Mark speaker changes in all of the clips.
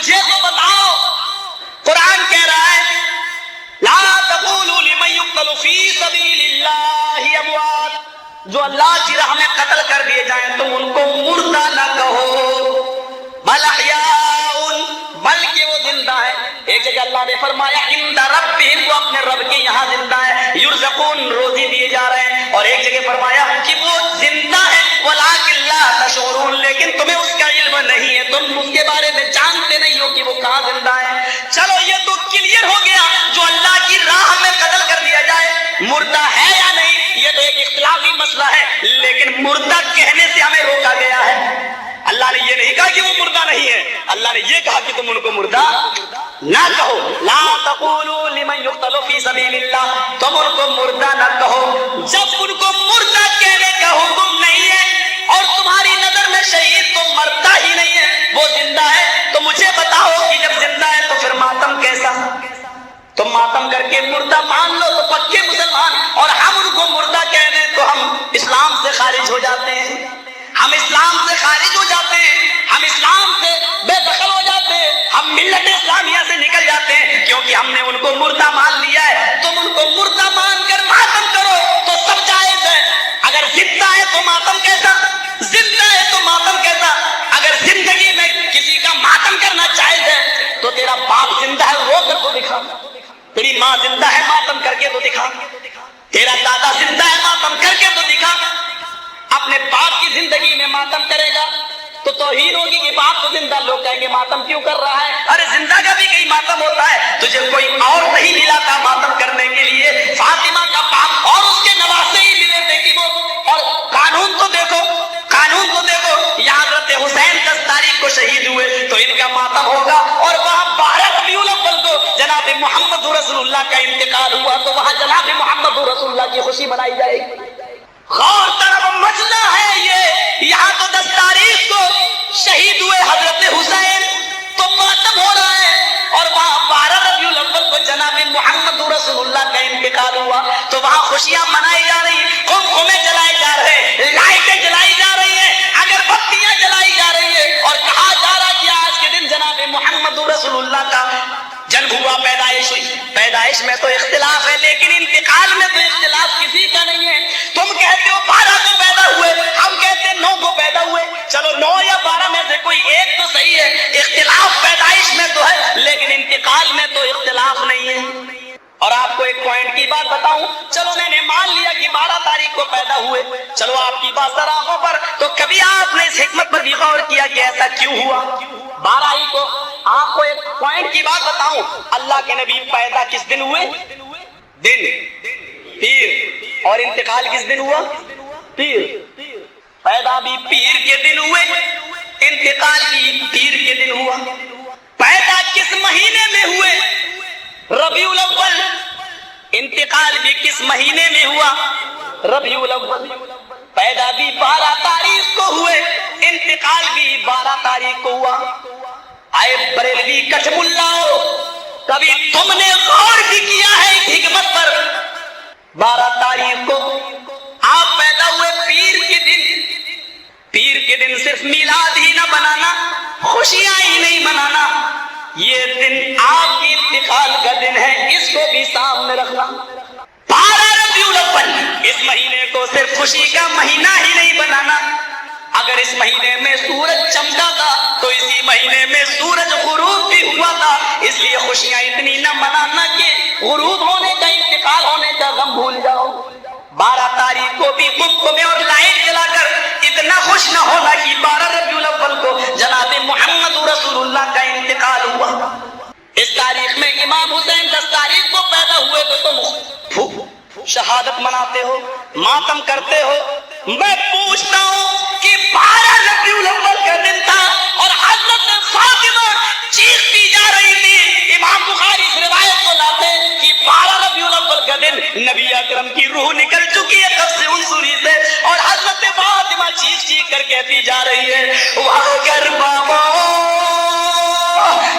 Speaker 1: मुझे तो बताओ, कुरान कह रहा है ला तक़ूलू लिमन युक़्तलु फ़ी सबीलिल्लाहि अमवात, जो अल्लाह की राह में कत्ल कर दिए जाएं तुम उनको मुर्दा न कहो, बल अहयाउन, बल्कि वो जिंदा है। एक जगह अल्लाह ने फरमाया इंदा रब्बिहिम, वो अपने रब के यहाँ जिंदा है, युरज़क़ून, रोजी दिए जा रहे हैं। और एक जगह फरमाया कि वो जिंदा है वलाकिन ला तशऊरून, लेकिन तुम्हें उसका इल्म नहीं है, तुम उसके बारे में जानते नहीं हो कि वो कहाँ जिंदा है। चलो ये तो क्लियर हो गया, जो अल्लाह की राह में कत्ल कर दिया जाए मुर्दा है या नहीं, ये तो एक इख्तिलाफी मसला है, लेकिन मुर्दा कहने से हमें रोका गया है। अल्लाह ने ये नहीं कहा कि वो मुर्दा नहीं है, अल्लाह ने ये कहा कि तुम उनको मुर्दा ना कहो। ला तक़ूलू लिमन युक़्तलु फ़ी सबीलिल्लाह, तुम उनको मुर्दा ना कहो। जब उनको मुर्दा कहने का हुक्म नहीं है और तुम्हारी नजर में शहीद तो मरता ही नहीं है, वो जिंदा है, तो मुझे बताओ कि जब जिंदा है तो फिर मातम कैसा? तुम मातम करके मुर्दा मान लो तो पक्के मुसलमान, और हम उनको मुर्दा कह दें तो हम इस्लाम से खारिज हो जाते हैं, हम इस्लाम से खारिज हो जाते हैं, हम इस्लाम से बेदखल हो जाते हैं, हम मिल्लत इस्लामिया से निकल जाते हैं, क्योंकि हमने उनको मुर्दा मान लिया है। तुम उनको मुर्दा मानकर मातम करो तो सब जायज है, अगर जिंदा है तो मातम कैसा, जिंदा है तो मातम कैसा। अगर जिंदगी में किसी का मातम करना जायज है तो तेरा बाप जिंदा है, रो कर तो दिखा, तेरी माँ जिंदा है, मातम करके तो दिखा, तेरा दादा जिंदा है, मातम करके तो दिखा। अपने बाप की जिंदगी में मातम करेगा तो तौहीन होगी कि बाप तो जिंदा, लोग कहेंगे मातम क्यों कर रहा है? अरे जिंदा का भी कहीं मातम होता है, तुझे कोई और नहीं मिला था मातम करने के लिए, फातिमा का बाप और उसके नवासे ही मिले थे कि वो। और कानून तो देखो, कानून तो देखो, यहाँ हज़रत हुसैन 10 तारीख को शहीद हुए तो इनका मातम होगा, और वहाँ 12 रबीउल अव्वल को जनाब मोहम्मद रसूलुल्लाह का इंतकाल हुआ तो वहाँ जनाब मोहम्मद रसूलुल्लाह की खुशी मनाई जाएगी। गौर तरफ मसला है ये, यहाँ तो 10 तारीख को शहीद हुए हजरत हुसैन तो मातम हो रहा है, और वहाँ 12 रबीउल अव्वल को जनाब मोहम्मद रसूलुल्लाह का इंतकाल हुआ तो वहाँ खुशियां मनाई जा रही, कुमकुमे जलाए जा रहे, लाइटें जलाई जा रही है, अगरबत्तियां जलाई जा रही है, और कहा जा रहा कि आज के दिन जनाब मोहम्मद रसूलुल्लाह का जन्म हुआ, पैदाइश हुई। पैदाइश में तो इख्तिलाफ है, लेकिन इंतकाल में तो इख्तिलाफ किसी का नहीं है। तुम कहते हो 12 को पैदा हुए, हम कहते हैं 9 को पैदा हुए, चलो 9 या 12 में से कोई एक तो सही है। इख्तिलाफ पैदाइश में तो है, लेकिन इंतकाल में तो इख्तिलाफ नहीं है। और आपको एक पॉइंट की बात बताऊं, चलो मैंने मान लिया कि 12 तारीख को पैदा हुए, चलो आपकी बात सराहों पर, तो कभी आपने इस हिकमत पर भी गौर किया कि ऐसा क्यों हुआ 12 ही को? आपको एक पॉइंट की बात बताऊं, अल्लाह के नबी पैदा किस दिन हुए? दिन, पीर, और इंतकाल किस दिन हुआ? पीर। पैदा भी पीर के दिन हुए, इंतकाल भी पीर के दिन हुआ। पैदा किस महीने में हुए? रबीउल अव्वल। इंतकाल भी किस महीने में हुआ? रबीउल अव्वल। पैदा भी 12 तारीख को हुए, इंतकाल भी 12 तारीख को हुआ। आए बरेलवी कठमुल्लाओ, कभी तुमने गौर भी किया है इस हिकमत पर? 12 तारीख को आप पैदा हुए पीर के दिन, पीर के दिन सिर्फ मिलाद ही ना बनाना, खुशियां ही नहीं मनाना, ये दिन आपके इंतकाल का दिन है, इसको भी सामने रखना। 12 रबीउल अव्वल, इस महीने को सिर्फ खुशी का महीना ही नहीं बनाना। अगर इस महीने में सूरज चमका था तो इसी महीने में सूरज गुरूब भी हुआ था, इसलिए खुशियां इतनी न मनाना कि गुरूब होने का, इंतकाल होने का गम भूल जाओ। 12 तारीख को भी कुमकुमे और लाइट जलाकर इतना खुश न होना कि 12 रबीउल अव्वल को जनाब मोहम्मद रसूलुल्लाह का इंतकाल हुआ। इस तारीख में इमाम हुसैन 10 तारीख को पैदा हुए तो तुम शहादत मनाते हो, मातम करते हो। मैं पूछता हूँ कि 12 रबीउल अव्वल का दिन था और हज़रत फातिमा चीखती जा रही थी। इमाम बुखारी इस रिवायत को लाते कि 12 रबीउल अव्वल का दिन नबी अकरम की रूह निकल चुकी है कब्ज़ उनसुरी से, और हज़रत फातिमा चीख चीख कर कहती जा रही है, वागर बाबा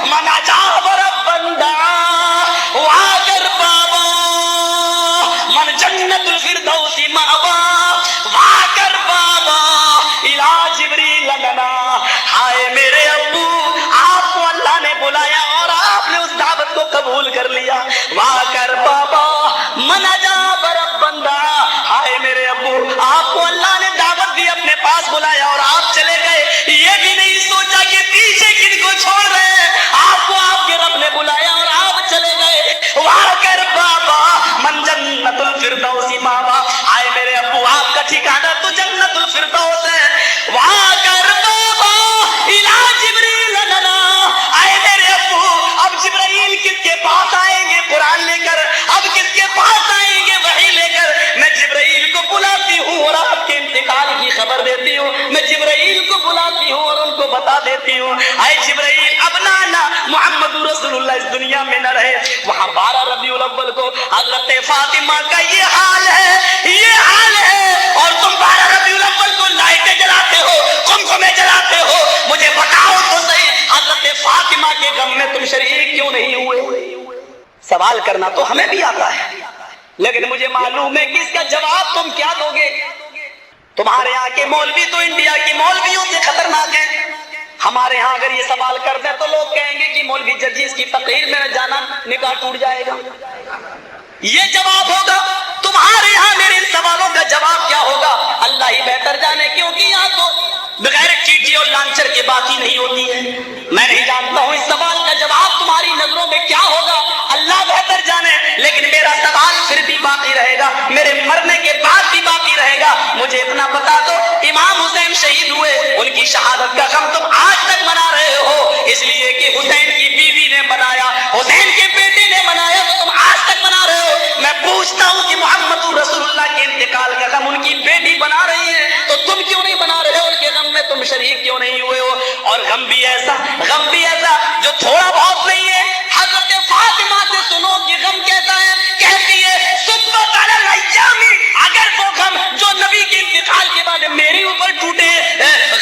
Speaker 1: मना जा बंदा, वागर बाबा मन जन्नतुल फिरदौसी मावा, वाकर बाबा इला जिब्रील लना। हाय मेरे अब्बू, आपको अल्लाह ने बता देती हूँ, ऐ जिब्राइल अब ना मोहम्मद रसूलुल्लाह इस दुनिया में न रहे। वहां 12 रबीउल अव्वल को हजरत फातिमा का ये हाल है, और तुम 12 रबीउल अव्वल को लाइटें जलाते हो, कुमकुमे जलाते हो। मुझे बताओ तो सही, हजरत फातिमा के गम में तुम शरीक क्यों नहीं हुए? सवाल करना तो हमें भी आता है, लेकिन मुझे मालूम है कि इसका जवाब तुम क्या दोगे। तुम्हारे यहाँ के मौलवी तो इंडिया के मौलवियों से खतरनाक हैं। हमारे यहाँ अगर ये सवाल कर दे तो लोग कहेंगे कि मौलवी जर्जीस की तकरीर में जाना निकाह टूट जाएगा। ये जवाब होगा। तुम्हारे यहाँ मेरे इन सवालों का जवाब क्या होगा अल्लाह ही बेहतर जाने, क्योंकि यहाँ तो बगैर चीटी और लांचर के बात ही नहीं होती है। मैं नहीं जानता हूँ इस सवाल का जवाब तुम्हारी नजरों में क्या होगा, अल्लाह बेहतर जाने, लेकिन मेरा सवाल फिर भी बाकी रहेगा, मेरे मरने के बाद भी बाकी रहेगा। मुझे इतना बता दो, इमाम हुसैन शहीद हुए, उनकी शहादत का गम तुम आज तक मना रहे हो इसलिए कि हुसैन की बीवी ने मनाया, हुसैन के बेटे ने मनाया, तो तुम आज तक मना रहे हो। मैं पूछता हूँ कि मोहम्मद रसूलुल्लाह के इंतकाल का गम उनकी बेटी बना रही है, तो तुम क्यों नहीं बना रहे हो? उनके गम में तुम शरीक क्यों नहीं हुए हो? और गम भी ऐसा जो थोड़ा बहुत नहीं है। हजरत फातिमा से सुनो कि गम कैसा है, कहती है सुब्बत अलल अय्यामी, अगर वो गम जो नबी के इंतकाल के बाद मेरे ऊपर टूटे,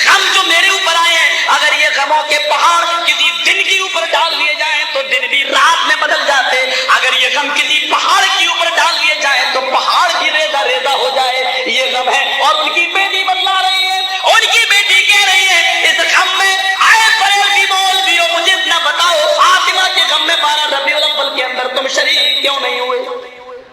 Speaker 1: गम जो मेरे ऊपर आए हैं, अगर ये गमों के पहाड़ किसी दिन के ऊपर डाल दिए जाए तो दिन भी रात में बदल जाते। अगर ये गम किसी पहाड़ के ऊपर डाल दिए जाए तो पहाड़ भी रेजा रेजा हो जाए। ये गम है। और उनकी बेटी बतला रही है, उनकी बेटी कह रही है इस गम में आए बरेलवी मौलवियों, मुझे इतना बताओ फातिमा के गम में 12 रबीउल अव्वल के अंदर तुम शरीक क्यों नहीं हुए?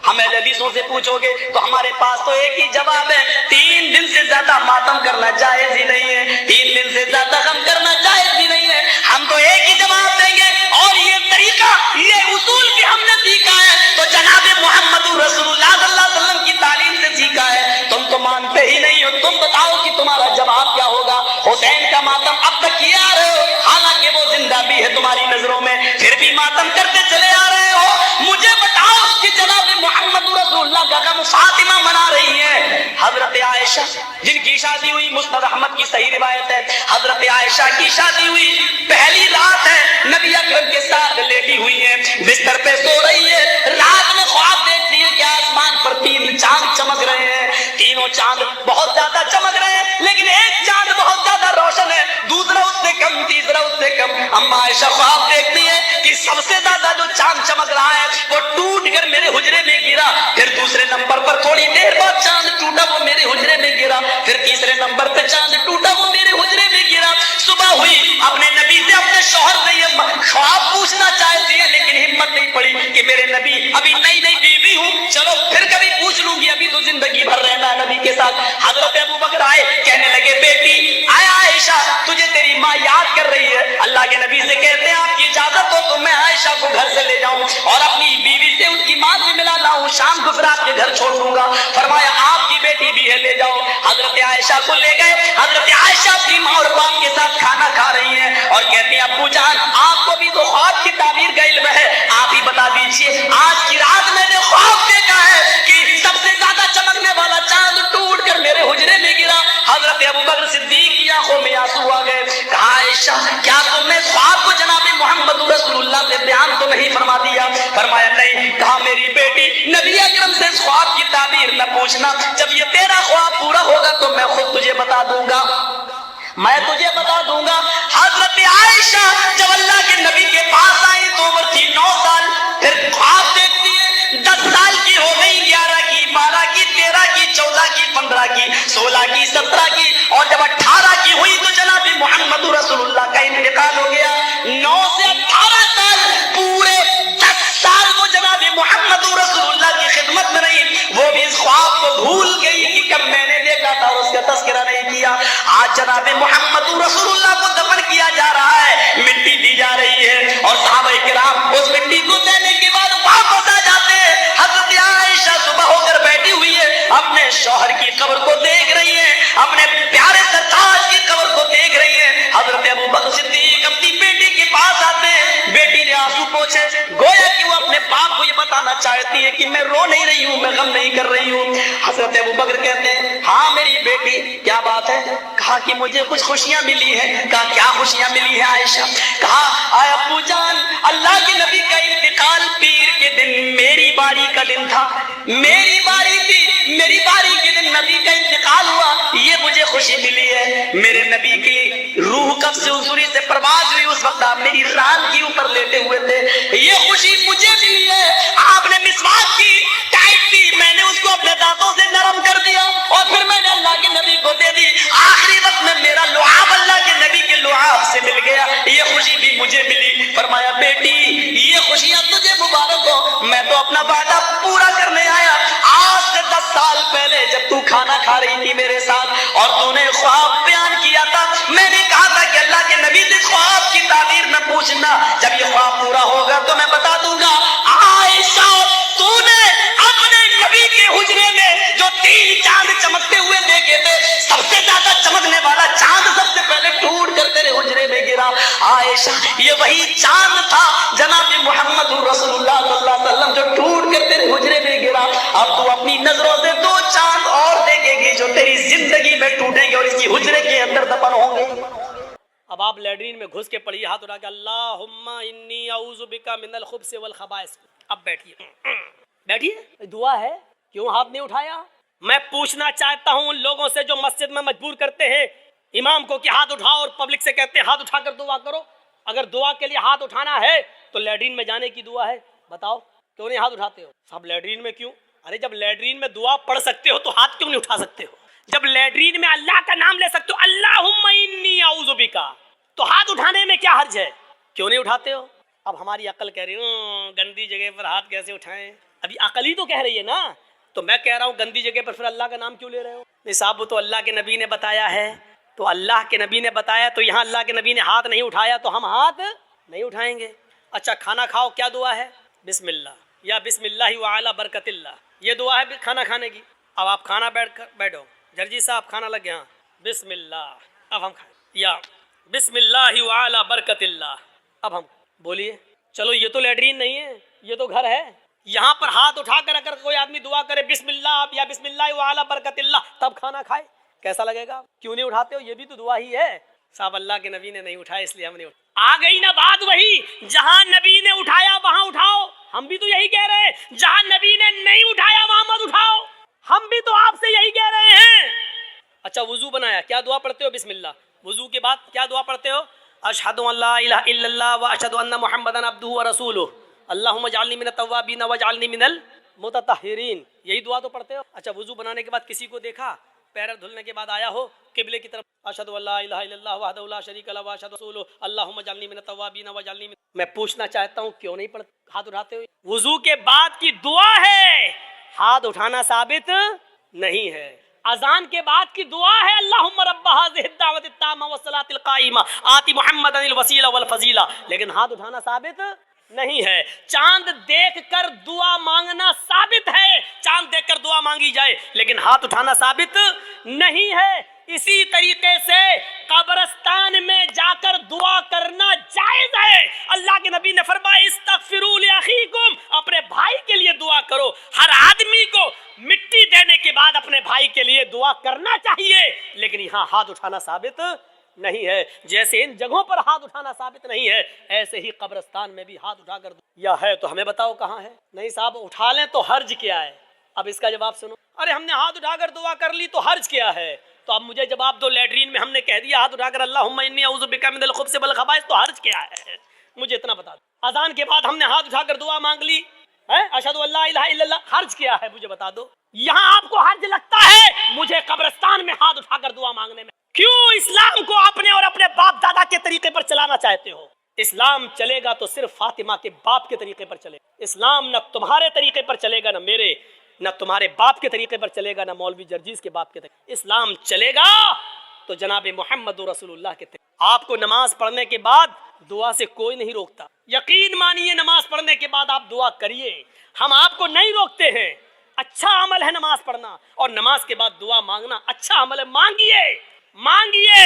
Speaker 1: हमें हदीसों से पूछोगे तो हमारे पास तो एक ही जवाब है, 3 दिन से ज्यादा मातम करना जायज ही नहीं है, 3 दिन से ज्यादा गम करना जायज ही नहीं है। हम तो एक ही जवाब देंगे, और ये तरीका, ये उसूल भी हमने सीखा है तो जनाब मोहम्मद रसूलुल्लाह सल्लल्लाहु अलैहि वसल्लम की तालीम से सीखा है। तुम तो मानते ही नहीं हो। तुम बताओ कि तुम्हारा जवाब क्या होगा? हुसैन का मातम अब तक किए आ रहे हो, हालांकि वो जिंदा भी है तुम्हारी नजरों में, फिर भी मातम करते चले आ रहे हो। मुझे बताओ कि जनाब मोहम्मद रसूलुल्लाह का गम फातिमा मना रही है। हजरत आयशा जिनकी शादी हुई, मुस्नद अहमद की सही रिवायत है, हजरत आयशा की शादी हुई, पहली रात है, नबी अकरम के साथ लेटी हुई है, बिस्तर पे सो रही है, रात में ख्वाब देखती है कि आसमान पर 3 चांद चमक रहे हैं, तीनों चांद बहुत ज्यादा चमक रहे हैं, लेकिन एक चांद बहुत ज्यादा रोशन है, दूसरा उससे कम, तीसरा उससे कम। अम्मा आयशा ख्वाब देखती है कि सबसे ज्यादा जो चांद चमक रहा है वो टूट कर मेरे हुजरे में गिरा, फिर दूसरे नंबर पर थोड़ी देर बाद चांद टूटा, वो मेरे हुजरे में गिरा, फिर तीसरे नंबर पे चांद टूटा, वो मेरे हुजरे में गिरा। सुबह हुई, अपने नबी से, अपने शौहर से ये ख्वाब पूछना चाहती है, लेकिन हिम्मत नहीं पड़ी कि मेरे नबी, अभी नई नई बीवी हूँ, चलो फिर कभी पूछ लूंगी, अभी तो जिंदगी भर रहना है नबी के साथ। हजरत अबू बकर आए, कहने लगे बेटी आया आयशा, तुझे तेरी माँ याद कर रही है। अल्लाह के नबी से कहते हैं आपकी इजाजत हो तो मैं आयशा को घर से ले जाऊं और अपनी बीवी से, उसकी माँ से मिला लाऊं, शाम को फिर आपके घर छोड़ दूंगा। फरमाया आपकी बेटी भी है, ले जाओ। हजरत आयशा को ले गए। हजरत आयशा अपनी माँ और बाप के साथ खाना खा रही हैं और कहती हैं अब्बू जान आपको भी तो ख्वाब की ताबीर का इल्म है, आप ही बता दीजिए, आज की रात मैंने ख्वाब देखा है कि सबसे ज्यादा चमकने वाला चांद टूट कर मेरे हुजरे में गिरा। हजरत अबू बकर सिद्दीक की आंखों में आंसू आ गए। कहा आयशा क्या तुमने ख्वाब को जनाब मोहम्मद रसूलुल्लाह से बयान तो नहीं फरमा दिया? फरमाया नहीं। कहा मेरी बेटी नबी अकरम से ख्वाब की ताबीर न पूछना, जब ये तेरा ख्वाब पूरा होगा तो मैं खुद तुझे बता दूंगा, मैं तुझे बता दूंगा। हजरत आयशा जब अल्लाह के नबी के पास आई तो उम्र थी 9 साल, फिर ख्वाब देखती है 10 साल की हो गई, 11 की, 12 की, 13 की, 14 की, 15 की, 16 की, 17 की, और जब 18 की हुई तो जनाब मोहम्मद रसूलुल्लाह का इंतकाल हो गया। 9 से 18 साल, पूरे 10 साल वो जनाब मोहम्मद रसूलुल्लाह की खिदमत में रही, वो भी इस ख्वाब को भूल गई कि कब मैंने देखा था और उसका तस्करा नहीं किया। आज जनाब मोहम्मद रसूलुल्लाह को दफन किया जा रहा है, मिट्टी दी जा रही है और सहाबाए किराम उस मिट्टी को देने के बाद वापस आ जाते हैं। हजरत आयशा सुबह होकर बैठी हुई है, अपने शौहर की कब्र को देख रही है, अपने प्यारे सरताज की कब्र को देख रही है। हजरत अबू बकर सिद्दीक अपनी बेटी के पास आते हैं, बेटी ने आंसू पोंछे, गोया कि वो अपने बाप को ये بتانا چاہتی ہے کہ میں رو نہیں رہی ہوں، میں غم نہیں کر رہی ہوں۔ حضرت ابوبکر کہتے ہیں ہاں میری بیٹی کیا بات ہے؟ کہا کہ مجھے کچھ خوشیاں ملی ہیں۔ کہا کیا خوشیاں ملی ہیں عائشہ؟ کہا آئے ابو جان، اللہ کے نبی کا انتقال پیر کے دن میری باری کا دن تھا، میری باری تھی، میری باری کے دن نبی کا انتقال ہوا، یہ مجھے خوشی ملی ہے۔ میرے نبی کی روح قبض سے حضوری سے پرواز ہوئی، اس وقت آپ میری ران کے اوپر لیٹے ہوئے تھے، یہ خوشی مجھے ملی ہے۔ آپ نے مسواک کی، ٹائٹ کی، میں نے اس کو اپنے دانتوں سے نرم کر دیا اور پھر میں نے اللہ کے نبی کو دے دی۔ آخری وقت میں میرا لعاب اللہ کے نبی کے لعاب سے مل گیا، یہ خوشی بھی مجھے ملی۔ فرمایا بیٹی یہ خوشیاں تجھے مبارک ہو، میں تو اپنا وعدہ پورا کرنے آیا۔ آج سے 10 سال پہلے جب تو کھانا کھا رہی تھی میرے ساتھ اور تو نے خواب بیان کیا تھا، میں نے کہا تھا کہ اللہ کے نبی سے خواب کی تعبیر نہ پوچھنا، جب یہ خواب پورا ہوگا تو میں بتا دوں گا۔ عائشہ تو نے اپنے نبی کے حجرے میں جو 3 چاند چمکتے ہوئے دیکھے تھے، سب سے زیادہ چمکنے والا چاند سب سے پہلے ٹوٹ کر تیرے حجرے میں گرا۔ عائشہ یہ وہی چاند تھا جناب محمد رسول اللہ صلی اللہ علیہ وسلم جو ٹوٹ کر تیرے حجرے میں گرا۔ اب تو اپنی نظروں سے 2 چاند اور دیکھے گی جو تیری زندگی میں ٹوٹیں گے اور اس کی حجرے کے اندر دفن ہوں گے۔
Speaker 2: اب آپ لیٹرین میں گھس کے پڑھیے ہاتھ اٹھا کے اللہم انی اعوذ بک من الخبث والخبائث۔ اب بیٹھیے، بیٹھیے، دعا ہے، کیوں ہاتھ نہیں اٹھایا؟ میں پوچھنا چاہتا ہوں ان لوگوں سے جو مسجد میں مجبور کرتے ہیں امام کو کہ ہاتھ اٹھاؤ اور پبلک سے کہتے ہیں ہاتھ اٹھا کر دعا کرو، اگر دعا کے لیے ہاتھ اٹھانا ہے تو لیٹرین میں جانے کی دعا ہے، بتاؤ کیوں نہیں ہاتھ اٹھاتے ہو؟ سب لیٹرین میں کیوں؟ ارے جب لیٹرین میں دعا پڑھ سکتے ہو تو ہاتھ کیوں نہیں اٹھا سکتے ہو؟ جب لیٹرین میں اللہ کا نام لے سکتے ہو اللہم انی اعوذ بک، تو ہاتھ اٹھانے میں کیا حرج ہے؟ کیوں نہیں اٹھاتے ہو؟ اب ہماری عقل کہہ رہی ہے گندی جگہ پر ہاتھ کیسے اٹھائیں؟ ابھی عقل ہی تو کہہ رہی ہے نا، تو میں کہہ رہا ہوں گندی جگہ پر پھر اللہ کا نام کیوں لے رہے ہو؟ نہیں صاحب وہ تو اللہ کے نبی نے بتایا ہے، تو اللہ کے نبی نے بتایا تو یہاں اللہ کے نبی نے ہاتھ نہیں اٹھایا تو ہم ہاتھ نہیں اٹھائیں گے۔ اچھا کھانا کھاؤ، کیا دعا ہے؟ بسم اللہ یا بسم اللہ وعلی برکت اللہ، یہ دعا ہے کھانا کھانے کی۔ اب آپ کھانا بیٹھو، جرجی صاحب کھانا لگ گیا، بسم اللہ، اب ہم کھائیں، یا بسم اللہ وعلی برکت اللہ، اب ہم بولیے۔ چلو یہ تو لیٹرین نہیں ہے، یہ تو گھر ہے، یہاں پر ہاتھ اٹھا کر اگر کوئی آدمی دعا کرے بسم اللہ یا بسم اللہ وعلی برکت اللہ تب کھانا کھائے، کیسا لگے گا؟ کیوں نہیں اٹھاتے ہو؟ یہ بھی تو دعا ہی ہے۔ صاحب اللہ کے نبی نے نہیں اٹھایا اس لیے ہم نہیں اٹھا۔ آ گئی نا بات وہی، جہاں نبی نے اٹھایا وہاں اٹھاؤ، ہم بھی تو یہی کہہ رہے ہیں، جہاں نبی نے نہیں اٹھایا وہاں مت اٹھاؤ، ہم بھی تو آپ سے یہی کہہ رہے ہیں۔ اچھا وضو بنایا، کیا دعا پڑھتے ہو؟ بسم اللہ۔ وضو کے بعد کیا دعا پڑھتے ہو؟ اشہد ان لا الہ الا اللہ واشہد ان محمدا عبدہ ورسولہ اللہم اجعلنی من التوابین واجعلنی من المتطہرین، یہی دعا تو پڑھتے ہو۔ اچھا وضو بنانے کے بعد کسی کو دیکھا، پیر دھلنے کے بعد آیا ہو قبلے کی طرف، اشہد ان لا الہ الا اللہ وحدہ لا شریک لہ واشہد رسولہ اللہم اجعلنی من التوابین واجعلنی من، میں پوچھنا چاہتا ہوں کیوں نہیں پڑھتے ہاتھ اٹھاتے ہوئے؟ وضو کے بعد کی دعا ہے، ہاتھ اٹھانا ثابت نہیں ہے۔ اذان کے بعد کی دعا ہے اللہم رب ھذہ الدعوۃ التامہ والصلاۃ القائمہ آت محمدا الوسیلہ والفضیلہ، لیکن ہاتھ اٹھانا ثابت نہیں ہے۔ چاند دیکھ کر دعا مانگنا ثابت ہے، چاند دیکھ کر دعا مانگی جائے، لیکن ہاتھ اٹھانا ثابت نہیں ہے۔ اسی طریقے سے قبرستان میں جا کر دعا کرنا جائز ہے۔ اللہ کے نبی نے فرمایا استغفروا لاخیکم، اپنے بھائی کے لیے دعا کرو۔ ہر آدمی کو مٹی دینے کے بعد اپنے بھائی کے لیے دعا کرنا چاہیے، لیکن یہاں ہاتھ اٹھانا ثابت نہیں ہے۔ جیسے ان جگہوں پر ہاتھ اٹھانا ثابت نہیں ہے، ایسے ہی قبرستان میں بھی ہاتھ اٹھا کر یا ہے تو ہمیں بتاؤ کہاں ہے؟ نہیں صاحب اٹھا لیں تو حرج کیا ہے؟ اب اس کا جواب سنو۔ ارے ہم نے ہاتھ اٹھا کر دعا کر لی تو حرج کیا ہے؟ تو اب مجھے جواب دو، لیٹرین میں ہم نے کہہ دیا ہاتھ اٹھا کر اللہم انی اعوذ بک من الخبث والخبائث، تو حرج کیا ہے؟ مجھے اتنا بتا دو۔ اذان کے بعد ہم نے ہاتھ اٹھا کر دعا مانگ لی، اشہد ان لا الہ الا اللہ، حرج کیا ہے؟ مجھے بتا دو۔ یہاں آپ کو حرج لگتا ہے مجھے قبرستان میں ہاتھ اٹھا کر دعا مانگنے میں؟ کیوں اسلام کو اپنے اور اپنے باپ دادا کے طریقے پر چلانا چاہتے ہو؟ اسلام چلے گا تو صرف فاطمہ کے باپ کے طریقے پر چلے گا۔ اسلام نہ تمہارے طریقے پر چلے گا، نہ میرے، نہ تمہارے باپ کے طریقے پر چلے گا، نہ مولوی جرجیز کے باپ کے طریقے۔ اسلام چلے گا تو جناب محمد رسول اللہ کے طریقے۔ آپ کو نماز پڑھنے کے بعد دعا سے کوئی نہیں روکتا، یقین مانیے نماز پڑھنے کے بعد آپ دعا کریے، ہم آپ کو نہیں روکتے ہیں۔ اچھا عمل ہے نماز پڑھنا، اور نماز کے بعد دعا مانگنا اچھا عمل ہے، مانگیے مانگیے،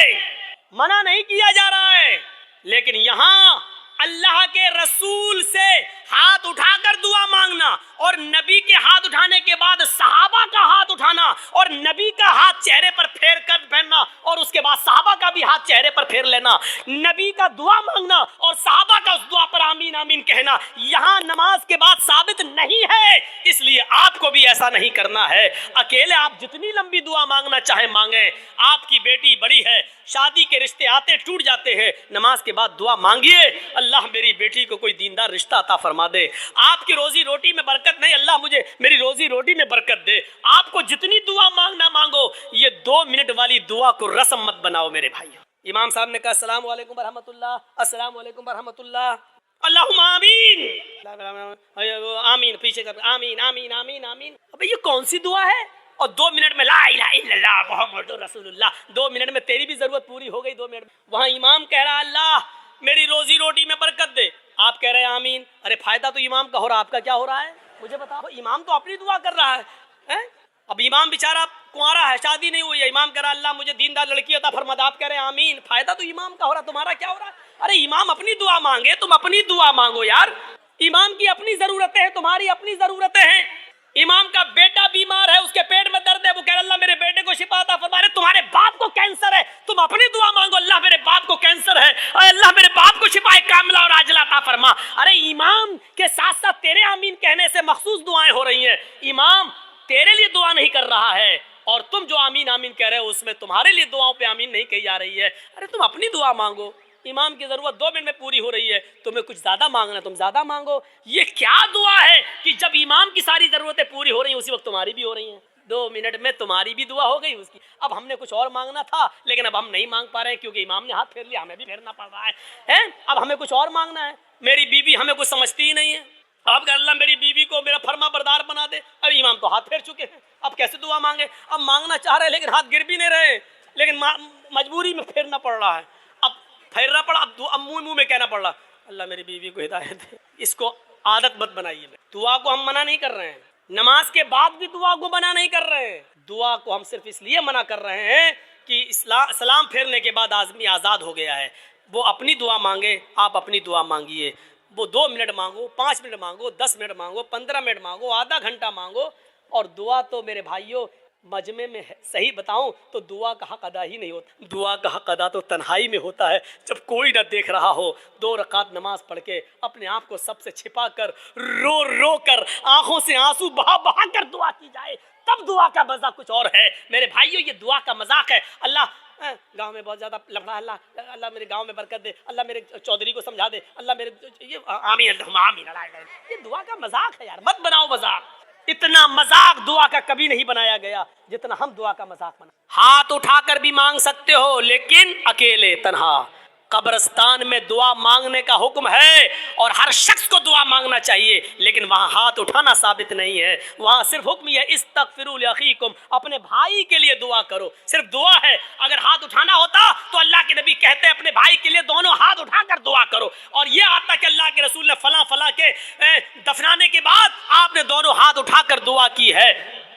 Speaker 2: منع نہیں کیا جا رہا ہے۔ لیکن یہاں اللہ کے رسول سے ہاتھ اٹھا کر دعا مانگنا اور نبی کے ہاتھ اٹھانے کے بعد صحابہ کا ہاتھ اٹھانا اور نبی کا ہاتھ چہرے پر پھیر کر پہننا اور اس کے بعد صحابہ کا بھی ہاتھ چہرے پر پھیر لینا، نبی کا دعا مانگنا اور صحابہ کا اس دعا پر آمین آمین کہنا، یہاں نماز کے بعد ثابت نہیں ہے، اس لیے آپ کو بھی ایسا نہیں کرنا ہے۔ اکیلے آپ جتنی لمبی دعا مانگنا چاہے مانگیں، آپ کی بیٹی بڑی ہے، شادی کے رشتے آتے ٹوٹ جاتے ہیں، نماز کے بعد دعا مانگیے اللہ میری بیٹی کو کوئی دیندار رشتہ عطا فرما دے، آپ کی روزی روٹی میں برکت نہیں، اللہ مجھے میری روزی روٹی میں برکت دے۔ آپ کو جتنی دعا مانگنا مانگو، یہ 2 منٹ والی دعا کو رسم مت بناؤ میرے بھائی۔ امام صاحب نے کہا السلام علیکم ورحمۃ اللہ، السلام علیکم ورحمۃ اللہ، اللہم آمین آمین، پیچھے کر آمین آمین آمین آمین۔ ابے یہ کون سی دعا ہے؟ اور 2 منٹ میں لا الہ الا اللہ محمد رسول اللہ، 2 منٹ میں تیری بھی ضرورت پوری ہو گئی 2 منٹ میں۔ وہاں امام کہہ رہا اللہ میری روزی روٹی میں برکت دے، آپ کہہ رہے ہیں آمین۔ ارے فائدہ تو امام کا ہو رہا، آپ کا کیا ہو رہا ہے مجھے بتاؤ؟ امام تو اپنی دعا کر رہا ہے۔ اب امام بیچارہ کنوارا ہے، شادی نہیں ہوئی ہے، امام کہہ رہا اللہ مجھے دیندار لڑکی عطا فرما دے، آپ کہہ رہے ہیں آمین۔ فائدہ تو امام کا ہو رہا، تمہارا کیا ہو رہا ہے؟ ارے امام اپنی دعا مانگے، تم اپنی دعا مانگو یار۔ امام کی اپنی ضرورتیں ہیں، تمہاری اپنی ضرورتیں ہیں۔ امام کا بیٹا بیمار ہے، اس کے پیٹ میں درد ہے، وہ کہہ رہا اللہ میرے بیٹے کو شفا عطا فرما دے۔ تمہارے باپ کو کینسر ہے، تم اپنی دعا مانگو اللہ میرے باپ کو کینسر ہے، اے اللہ میرے باپ کو شفا کاملہ اور عاجلہ عطا فرما۔ ارے امام کے ساتھ ساتھ تیرے آمین کہنے سے مخصوص دعائیں ہو رہی ہیں۔ امام تیرے لیے دعا نہیں کر رہا ہے اور تم جو آمین آمین کہہ رہے ہو اس میں تمہارے لیے دعاؤں پہ آمین نہیں کہی جا رہی ہے۔ ارے تم اپنی دعا مانگو، امام کی ضرورت 2 منٹ میں پوری ہو رہی ہے، تمہیں کچھ زیادہ مانگنا تم زیادہ مانگو۔ یہ کیا دعا ہے کہ جب امام کی ساری ضرورتیں پوری ہو رہی ہیں اسی وقت تمہاری بھی ہو رئی ہیں؟ 2 منٹ میں تمہاری بھی دعا ہو گئی اس کی۔ اب ہم نے کچھ اور مانگنا تھا لیکن اب ہم نہیں مانگ پا رہے ہیں کیونکہ امام نے ہاتھ پھیر لیا، ہمیں بھی پھیرنا پڑ رہا ہے۔ اب ہمیں کچھ اور مانگنا ہے، میری بیوی ہمیں کچھ سمجھتی ہی نہیں ہے، اب کہ اللہ میری بیوی کو میرا فرما بردار بنا دے۔ اب امام تو ہاتھ پھیر چکے ہیں، اب کیسے دعا مانگے؟ اب مانگنا چاہ رہے لیکن ہاتھ گر بھی نہیں رہے، لیکن مجبوری میں پھیرنا پڑ رہا ہے، اب پھیرنا پڑا، اب منہ میں کہنا پڑ رہا اللہ میری بیوی کو ہدایت دے۔ اس کو عادت مت بنائیے، دعا کو ہم منع نہیں کر رہے ہیں، نماز کے بعد بھی دعا کو منع نہیں کر رہے ہیں، دعا کو ہم صرف اس لیے منع کر رہے ہیں کہ سلام پھیرنے کے بعد آدمی آزاد ہو گیا ہے، وہ اپنی دعا مانگے، آپ اپنی دعا مانگیے، وہ 2 منٹ مانگو، 5 منٹ مانگو، 10 منٹ مانگو، 15 منٹ مانگو، آدھا گھنٹہ مانگو۔ اور دعا تو میرے بھائیوں مجمع میں صحیح بتاؤں تو دعا کا حق ادا ہی نہیں ہوتا، دعا کا حق ادا تو تنہائی میں ہوتا ہے، جب کوئی نہ دیکھ رہا ہو، 2 رکعت نماز پڑھ کے اپنے آپ کو سب سے چھپا کر رو رو کر آنکھوں سے آنسو بہا بہا کر دعا کی جائے، تب دعا کا مزہ کچھ اور ہے میرے بھائیوں۔ یہ دعا کا مذاق ہے۔ اللہ گاؤں میں بہت زیادہ لفڑا، اللہ میرے گاؤں میں برکت دے، اللہ میرے چودھری کو سمجھا دے، اللہ میرے یہ آمین اللہم آمین، یہ دعا کا مذاق ہے یار، مت بناؤ مذاق۔ اتنا مذاق دعا کا کبھی نہیں بنایا گیا جتنا ہم دعا کا مذاق بنا۔ ہاتھ اٹھا کر بھی مانگ سکتے ہو لیکن اکیلے تنہا۔ قبرستان میں دعا مانگنے کا حکم ہے اور ہر شخص کو دعا مانگنا چاہیے، لیکن وہاں ہاتھ اٹھانا ثابت نہیں ہے، وہاں صرف حکم یہ ہے استغفروا لاخیکم، اپنے بھائی کے لیے دعا کرو، صرف دعا ہے۔ اگر ہاتھ اٹھانا ہوتا تو اللہ کے نبی کہتے اپنے بھائی کے لیے دونوں ہاتھ اٹھا کر دعا کرو، اور یہ آتا کہ اللہ کے رسول نے فلاں فلاں کے دفنانے کے بعد آپ نے دونوں ہاتھ اٹھا کر دعا کی ہے،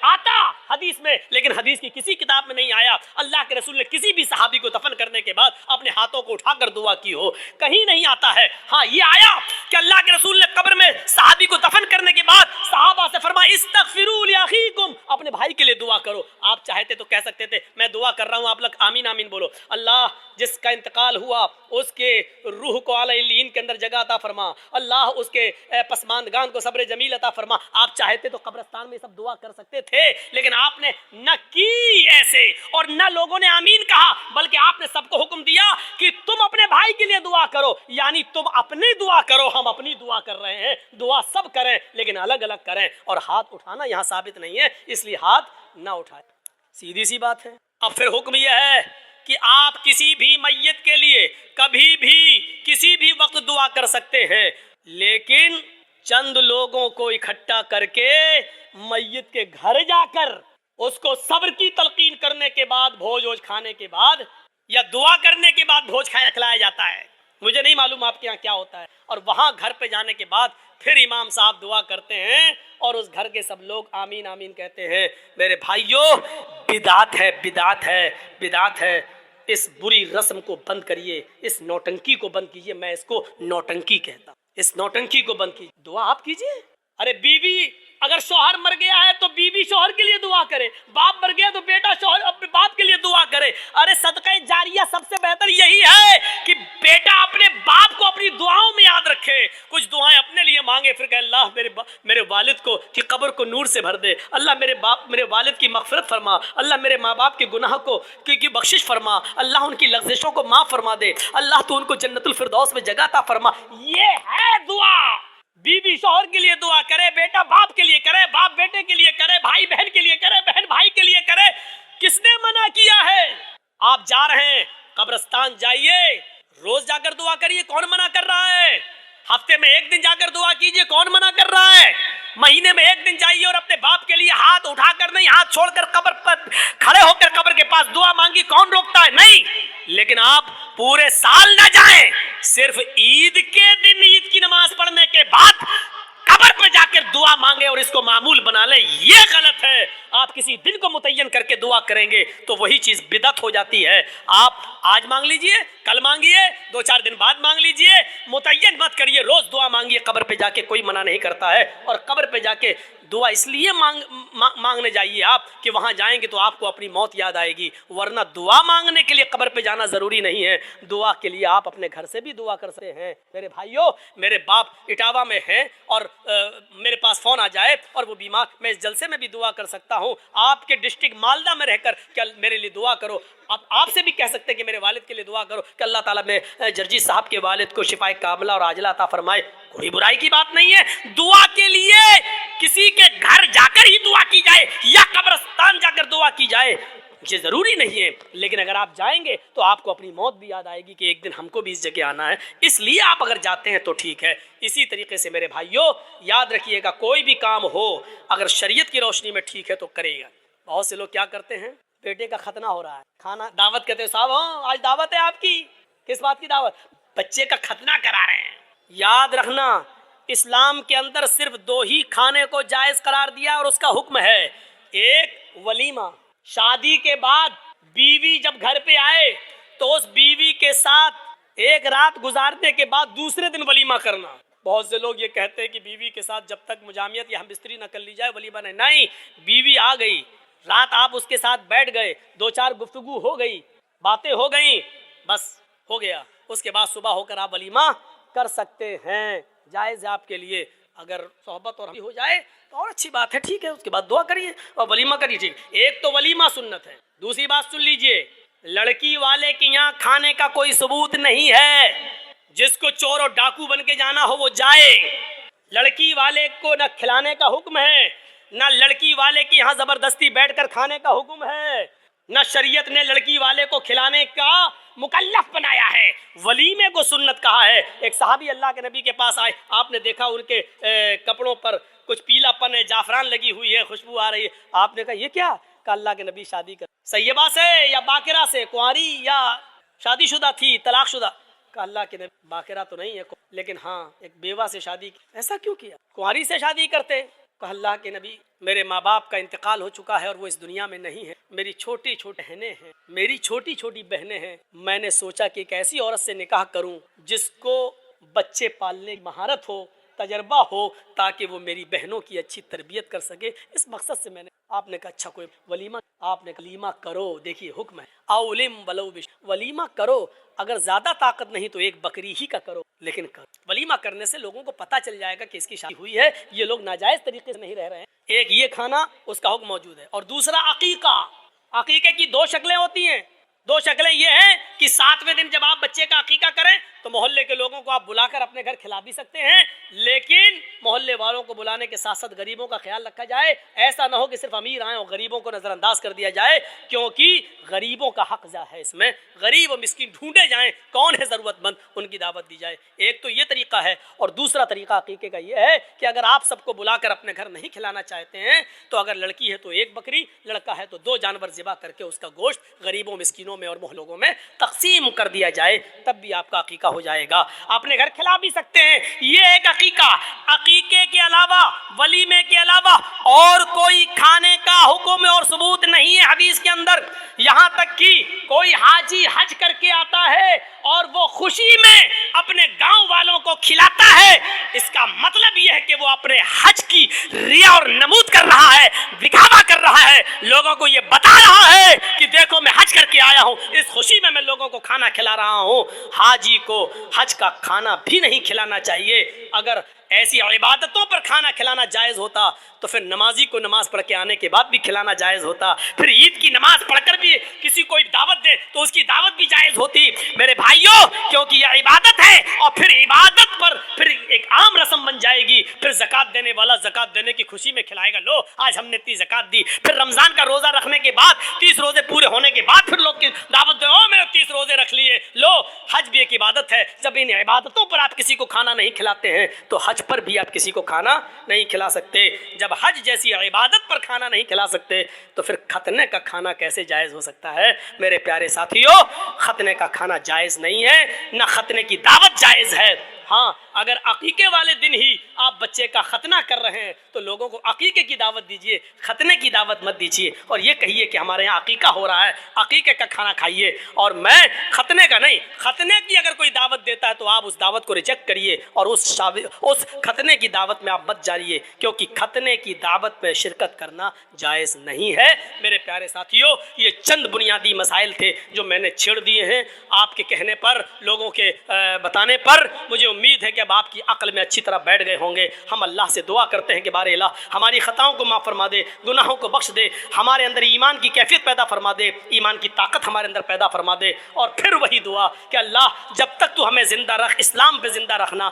Speaker 2: آتا حدیث میں، لیکن حدیث کی کسی کتاب میں نہیں آیا اللہ کے رسول نے کسی بھی صحابی کو دفن کرنے کے بعد اپنے ہاتھوں کو اٹھا کر دعا کی ہو، کہیں نہیں آتا ہے۔ ہاں یہ آیا کہ اللہ کے رسول نے قبر میں صحابی کو دفن کرنے کے بعد صحابہ سے فرمایا استغفروا لاخیکم، اپنے بھائی کے لیے دعا کرو۔ آپ چاہتے تو کہہ سکتے تھے میں دعا کر رہا ہوں آپ لوگ آمین آمین بولو، اللہ جس کا انتقال ہوا اس کے روح کو اعلی علیین کے اندر جگہ عطا فرما، اللہ اس کے پسماندگان کو صبر جمیل عطا فرما۔ آپ چاہتے تو قبرستان میں سب دعا کر سکتے تھے، لیکن آپ نے نہ کی ایسے اور نہ لوگوں نے آمین کہا، بلکہ آپ نے سب کو حکم دیا کہ تم اپنے بھائی کے لیے دعا کرو، یعنی تم اپنی دعا کرو، ہم اپنی دعا کر رہے ہیں، دعا سب کریں لیکن الگ الگ کریں، اور ہاتھ اٹھانا یہاں ثابت نہیں ہے اس لیے ہاتھ نہ اٹھائیں، سیدھی سی بات ہے۔ اب پھر حکم یہ ہے کہ آپ کسی بھی میت کے لیے کبھی بھی کسی بھی وقت دعا کر سکتے ہیں، لیکن چند لوگوں کو اکٹھا کر کے میت کے گھر جا کر اس کو صبر کی تلقین کرنے کے بعد بھوج ووج کھانے کے بعد یا دعا کرنے کے بعد بھوج کھلایا جاتا ہے، مجھے نہیں معلوم آپ کے یہاں کیا ہوتا ہے، اور وہاں گھر پہ جانے کے بعد پھر امام صاحب دعا کرتے ہیں اور اس گھر کے سب لوگ آمین آمین کہتے ہیں۔ میرے بھائیوں بدعت ہے، بدعت ہے، بدعت ہے، اس بری رسم کو بند کریے، اس نوٹنکی کو بند کیجیے، میں اس کو نوٹنکی کہتا ہوں، اس نوٹنکی کو بند کیجیے، دعا آپ کیجیے، अरे बीवी अगर शौहर मर गया है तो बीवी शौहर के लिए दुआ करे, बाप मर गया तो बेटा शौहर अपने बाप के लिए दुआ करे। अरे सदका जारिया सबसे बेहतर यही है कि बेटा अपने बाप को अपनी दुआओं में याद रखे, कुछ दुआएं अपने लिए मांगे, फिर कहे अल्लाह मेरे वालिद को की कब्र को नूर से भर दे, अल्लाह मेरे वालिद की मगफिरत फरमा, अल्लाह मेरे माँ बाप के गुनाह को की बख्शिश फरमा, अल्लाह उनकी लग़्ज़िशों को माफ़ फरमा दे, अल्लाह तो उनको जन्नतुल फिरदौस में जगह अता फरमा। ये है दुआ। बीवी शौहर के लिए दुआ करे, बेटा बाप के लिए करे, बाप बेटे के लिए करे, भाई बहन के लिए करे, बहन भाई के लिए करे। किसने मना किया है? आप जा रहे हैं कब्रिस्तान, जाइए, रोज जाकर दुआ करिए, कौन मना कर रहा है? हफ्ते में एक दिन जाकर दुआ कीजिए, कौन मना कर रहा है? महीने में एक दिन जाइए और अपने बाप के लिए हाथ उठाकर नहीं, हाथ छोड़कर कब्र पर खड़े होकर कब्र के पास दुआ मांगी, कौन रोकता है? नहीं। लेकिन आप पूरे साल न जाएं, सिर्फ ईद के दिन ईद की नमाज पढ़ने के बाद कब्र पर जाकर दुआ मांगे और इसको मामूल बना ले, ये गलत है। आप किसी दिन को मुतय्यन करके दुआ करेंगे तो वही चीज बिदअत हो जाती है। आप आज मांग लीजिए, कल मांगिए, 2-4 दिन बाद मांग लीजिए, मुतय्यन मत करिए, रोज दुआ मांगिए। कब्र पे जाके कोई मना नहीं करता है। और कब्र पे जाके दुआ इसलिए मांगने जाइए आप कि वहाँ जाएंगे तो आपको अपनी मौत याद आएगी, वरना दुआ मांगने के लिए कब्र पे जाना ज़रूरी नहीं है। दुआ के लिए आप अपने घर से भी दुआ कर सकते हैं। मेरे भाइयों, मेरे बाप इटावा में हैं और मेरे पास फ़ोन आ जाए और वो बीमार, मैं इस जलसे में भी दुआ कर सकता हूँ। आपके डिस्ट्रिक्ट मालदा में रहकर क्या मेरे लिए दुआ करो। आपसे भी कह सकते हैं कि मेरे वालिद के लिए दुआ करो कि अल्लाह ताला में जर्जी साहब के वालिद को शिफाए कामिला और आजिला अता फरमाए। कोई बुराई की बात नहीं है। दुआ के लिए किसी के घर जाकर ही दुआ की जाए या कब्रिस्तान जाकर दुआ की जाए, ये ज़रूरी नहीं है। लेकिन अगर आप जाएंगे तो आपको अपनी मौत भी याद आएगी कि एक दिन हमको भी इस जगह आना है, इसलिए आप अगर जाते हैं तो ठीक है। इसी तरीके से मेरे भाइयों, याद रखिएगा, कोई भी काम हो अगर शरीयत की रोशनी में ठीक है तो करेगा। बहुत से लोग क्या करते हैं, बेटे का खतना हो रहा है, खाना दावत कहते हैं, साहब हाँ आज दावत है आपकी, किस बात की दावत? बच्चे का खतना करा रहे हैं। याद रखना, इस्लाम के अंदर सिर्फ 2 ही खाने को जायज़ करार दिया और उसका हुक्म है, एक वलीमा, शादी के बाद बीवी जब घर पे आए तो उस बीवी के साथ एक रात गुजारने के बाद दूसरे दिन वलीमा करना। बहुत से लोग ये कहते हैं कि बीवी के साथ जब तक मुजामियत या हमबिस्तरी न कर ली जाए वलीमा नहीं। बीवी आ गई, रात आप उसके साथ बैठ गए, 2-4 गुफ्तगू हो गई, बातें हो गई, बस हो गया। उसके बाद सुबह होकर आप वलीमा कर सकते हैं, जायज़ है आपके लिए। अगर सोहबत और हो जाए तो और अच्छी बात है, ठीक है। उसके बाद दुआ करिए और वलीमा करिए, ठीक। एक तो वलीमा सुन्नत है। दूसरी बात सुन लीजिए, लड़की वाले के यहाँ खाने का कोई सबूत नहीं है। जिसको चोर और डाकू बन के जाना हो वो जाए। लड़की वाले को न खिलाने का हुक्म है, न लड़की वाले के यहाँ जबरदस्ती बैठकर खाने का हुक्म है, न शरीयत ने लड़की वाले को खिलाने का मुकल्लफ बनाया है। वलीमे को सुन्नत कहा है। एक सहाबी अल्लाह के नबी के पास आए, आपने देखा उनके कपड़ों पर कुछ पीलापन है, जाफरान लगी हुई है, खुशबू आ रही है। आपने कहा ये क्या? कहा अल्लाह के नबी शादी कर सैयबा से या बाकिरा से, कुंवारी या शादीशुदा थी, तलाकशुदा? कहा अल्लाह के नबी बाकिरा तो नहीं है, लेकिन हाँ एक बेवा से शादी। ऐसा क्यों किया? कुंवारी से शादी करते। कहा अल्लाह के नबी, मेरे माँ बाप का इंतकाल हो चुका है और वो इस दुनिया में नहीं है, मेरी छोटी छोटी बहनें हैं, मेरी छोटी छोटी बहनें हैं। मैंने सोचा कि एक ऐसी औरत से निकाह करूं जिसको बच्चे पालने की महारत हो, तजर्बा हो, ताकि वो मेरी बहनों की अच्छी तरबियत कर सके। इस मकसद से मैंने। आपने कहा अच्छा कोई वलीमा? आपने कहा वलीमा करो। देखिए हुक्म है, औलिम वलो बिश, वलीमा करो। अगर ज्यादा ताकत नहीं तो एक बकरी ही का करो, लेकिन करो। वलीमा करने से लोगों को पता चल जाएगा कि इसकी शादी हुई है, ये लोग नाजायज तरीके से नहीं रह रहे हैं। एक ये खाना, उसका हुक्म मौजूद है। और दूसरा अकीका। अकीके की 2 शक्लें होती हैं। 2 शक्लें ये हैं कि 7वें दिन जब आप बच्चे का अकीका करें तो मोहल्ले के लोगों को आप बुलाकर अपने घर खिला भी सकते हैं, लेकिन मोहल्ले वालों को बुलाने के साथ साथ गरीबों का ख्याल रखा जाए। ऐसा ना हो कि सिर्फ अमीर आए और गरीबों को नज़रअंदाज कर दिया जाए, क्योंकि गरीबों का हक है इसमें। गरीब और मिस्किन ढूंढे जाएं, कौन है ज़रूरतमंद, उनकी दावत दी जाए। एक तो ये तरीका है। और दूसरा तरीका अकीके का ये है कि अगर आप सबको बुलाकर अपने घर नहीं खिलाना चाहते हैं तो अगर लड़की है तो 1 बकरी, लड़का है तो 2 जानवर ज़िबा करके उसका गोश्त गरीबों मिस्किनों में और मोहल्लों में तकसीम कर दिया जाए, तब भी आपका अकीका हो जाएगा। अपने घर खिला भी सकते हैं। ये एक अकीका। अकीके के अलावा, वलीमे के अलावा और कोई खाने का हुक्म और सबूत नहीं है हदीस के अंदर। यहाँ तक कि कोई हाजी हज करके आता है اور وہ خوشی میں اپنے گاؤں والوں کو کھلاتا ہے، اس کا مطلب یہ ہے کہ وہ اپنے حج کی ریا اور نمود کر رہا ہے، دکھاوا کر رہا ہے، لوگوں کو یہ بتا رہا ہے کہ دیکھو میں حج کر کے آیا ہوں، اس خوشی میں لوگوں کو کھانا کھلا رہا ہوں۔ حاجی کو حج کا کھانا بھی نہیں کھلانا چاہیے۔ اگر ایسی عبادتوں پر کھانا کھلانا جائز ہوتا تو پھر نمازی کو نماز پڑھ کے آنے کے بعد بھی کھلانا جائز ہوتا، پھر عید کی نماز پڑھ کر بھی کسی کو دعوت دے تو اس کی دعوت بھی جائز ہوتی۔ میرے بھائیوں، کیونکہ یہ عبادت ہے، اور پھر عبادت پر پھر ایک عام رسم بن جائے گی، پھر زکوٰۃ دینے والا زکوٰۃ دینے کی خوشی میں کھلائے گا، لو آج ہم نے 30 زکوٰۃ دی، پھر رمضان کا روزہ رکھنے کے بعد 30 روزے پورے ہونے کے بعد پھر لوگ کی دعوت دے، او میں نے 30 روزے رکھ لیے، لو حج بھی ایک عبادت ہے۔ جب ان عبادتوں پر آپ کسی کو کھانا نہیں کھلاتے ہیں تو حج پر بھی آپ کسی کو کھانا نہیں کھلا سکتے۔ جب حج جیسی عبادت پر کھانا نہیں کھلا سکتے تو پھر ختنے کا کھانا کیسے جائز ہو سکتا ہے؟ میرے پیارے ساتھیوں، ختنے کا کھانا جائز نہیں ہے، نہ ختنے کی دعوت جائز ہے۔ ہاں، اگر عقیقے والے دن ہی آپ بچے کا ختنہ کر رہے ہیں تو لوگوں کو عقیقے کی دعوت دیجئے، ختنے کی دعوت مت دیجئے، اور یہ کہیے کہ ہمارے یہاں عقیقہ ہو رہا ہے، عقیقے کا کھانا کھائیے، اور میں ختنے کا نہیں۔ ختنے کی اگر کوئی دعوت دیتا ہے تو آپ اس دعوت کو ریجیکٹ کریے، اور اس ختنے کی دعوت میں آپ مت جائیے، کیونکہ ختنے کی دعوت میں شرکت کرنا جائز نہیں ہے۔ میرے پیارے ساتھیوں، یہ چند بنیادی مسائل تھے جو میں نے چھیڑ دیے ہیں آپ کے کہنے پر، لوگوں کے بتانے پر۔ مجھے امید ہے کہ اب آپ کی عقل میں اچھی طرح بیٹھ گئے ہوں گے۔ ہم اللہ سے دعا کرتے ہیں کہ بارے الہ ہماری خطاؤں کو معاف فرما دے، گناہوں کو بخش دے، ہمارے اندر ایمان کی کیفیت پیدا فرما دے، ایمان کی طاقت ہمارے اندر پیدا فرما دے، اور پھر وہی دعا کہ اللہ جب تک تو ہمیں زندہ رکھ، اسلام پہ زندہ رکھنا۔